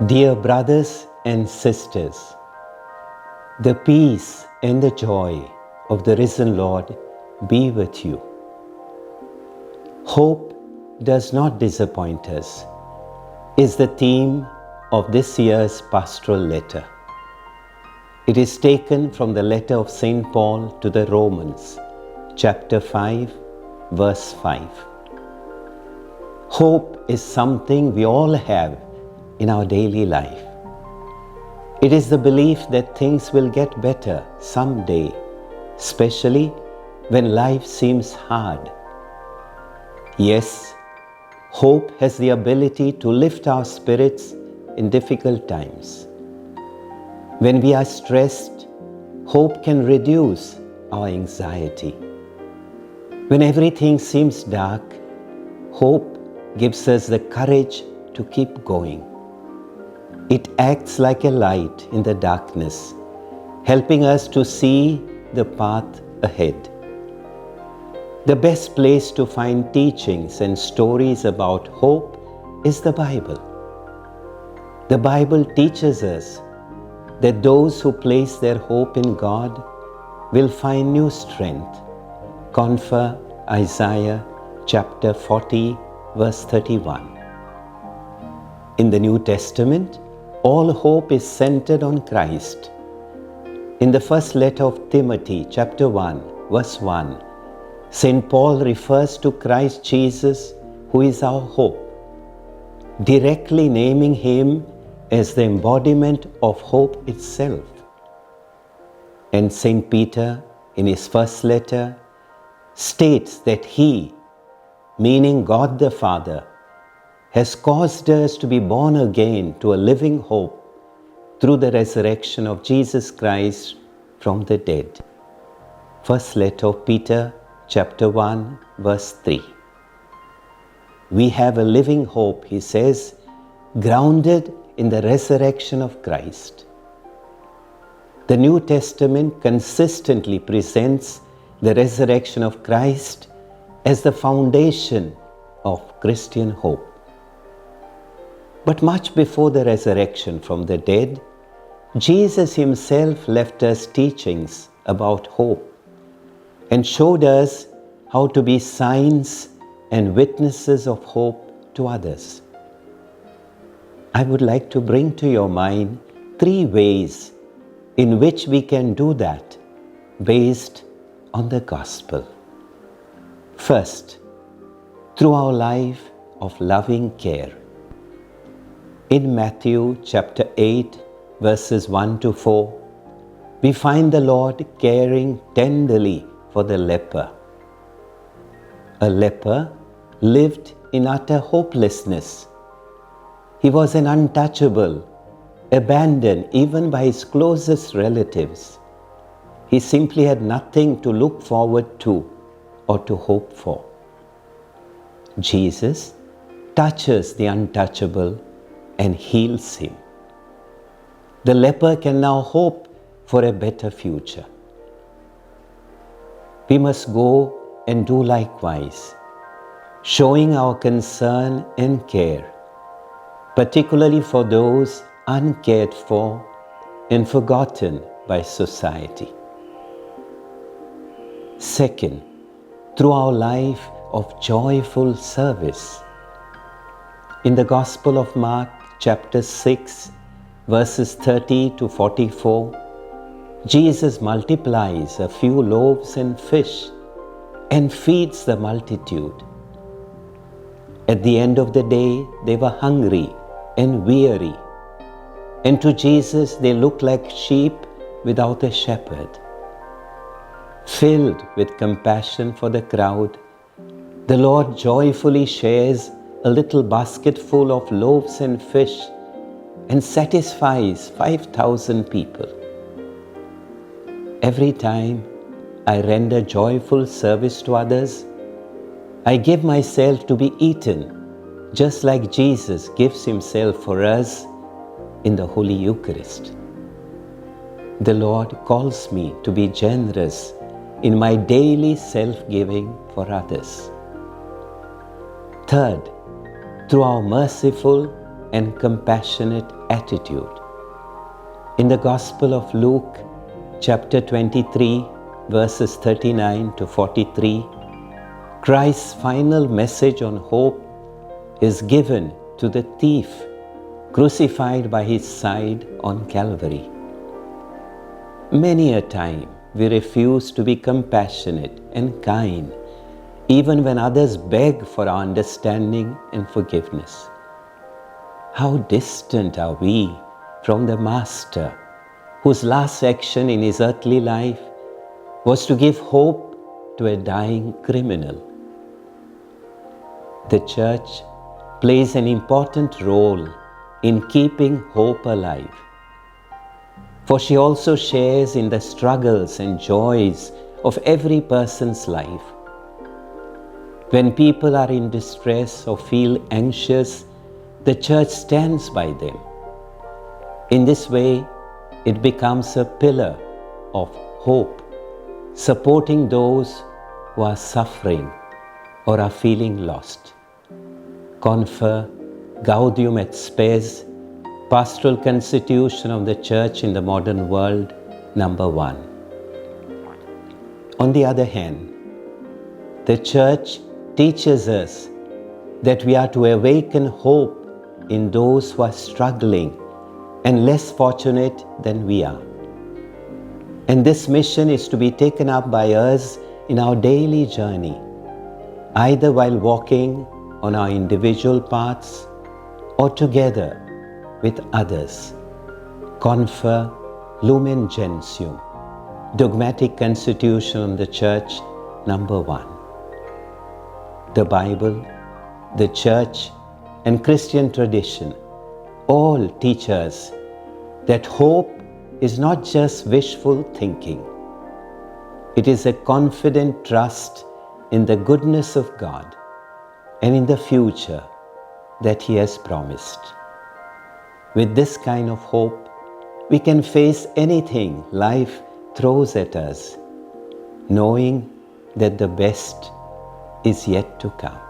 Dear brothers and sisters, the peace and the joy of the risen Lord be with you. Hope does not disappoint us is the theme of this year's pastoral letter. It is taken from the letter of St. Paul to the Romans, chapter 5, verse 5. Hope is something we all have in our daily life. It is the belief that things will get better someday, especially when life seems hard. Yes, hope has the ability to lift our spirits in difficult times. When we are stressed, hope can reduce our anxiety. When everything seems dark, hope gives us the courage to keep going. It acts like a light in the darkness, helping us to see the path ahead. The best place to find teachings and stories about hope is the Bible. The Bible teaches us that those who place their hope in God will find new strength. Confer Isaiah chapter 40, verse 31. In the New Testament, all hope is centered on Christ. In the first letter of Timothy, chapter 1, verse 1, St. Paul refers to Christ Jesus, who is our hope, directly naming him as the embodiment of hope itself. And St. Peter, in his first letter, states that he, meaning God the Father, has caused us to be born again to a living hope through the resurrection of Jesus Christ from the dead. First letter of Peter, chapter 1, verse 3. We have a living hope, he says, grounded in the resurrection of Christ. The New Testament consistently presents the resurrection of Christ as the foundation of Christian hope. But much before the resurrection from the dead, Jesus himself left us teachings about hope and showed us how to be signs and witnesses of hope to others. I would like to bring to your mind 3 ways in which we can do that based on the gospel. First, through our life of loving care. In Matthew chapter 8, verses 1 to 4, we find the Lord caring tenderly for the leper. A leper lived in utter hopelessness. He was an untouchable, abandoned even by his closest relatives. He simply had nothing to look forward to or to hope for. Jesus touches the untouchable and heals him. The leper can now hope for a better future. We must go and do likewise, showing our concern and care, particularly for those uncared for and forgotten by society. Second, through our life of joyful service. In the Gospel of Mark, chapter 6, verses 30 to 44, Jesus multiplies a few loaves and fish and feeds the multitude. At the end of the day, they were hungry and weary, and to Jesus they looked like sheep without a shepherd. Filled with compassion for the crowd, the Lord joyfully shares a little basketful of loaves and fish and satisfies 5,000 people. Every time I render joyful service to others, I give myself to be eaten, just like Jesus gives himself for us in the Holy Eucharist. The Lord calls me to be generous in my daily self-giving for others. Third, through our merciful and compassionate attitude. In the Gospel of Luke, chapter 23, verses 39 to 43, Christ's final message on hope is given to the thief crucified by his side on Calvary. Many a time we refuse to be compassionate and kind, even when others beg for our understanding and forgiveness. How distant are we from the Master, whose last action in his earthly life was to give hope to a dying criminal. The Church plays an important role in keeping hope alive, for she also shares in the struggles and joys of every person's life. When people are in distress or feel anxious, the Church stands by them. In this way, it becomes a pillar of hope, supporting those who are suffering or are feeling lost. Confer Gaudium et Spes, Pastoral Constitution of the Church in the Modern World, number 1. On the other hand, the Church teaches us that we are to awaken hope in those who are struggling and less fortunate than we are. And this mission is to be taken up by us in our daily journey, either while walking on our individual paths or together with others. Confer Lumen Gentium, Dogmatic Constitution on the Church, number 1. The Bible, the Church, and Christian tradition all teach us that hope is not just wishful thinking. It is a confident trust in the goodness of God and in the future that He has promised. With this kind of hope, we can face anything life throws at us, knowing that the best is yet to come.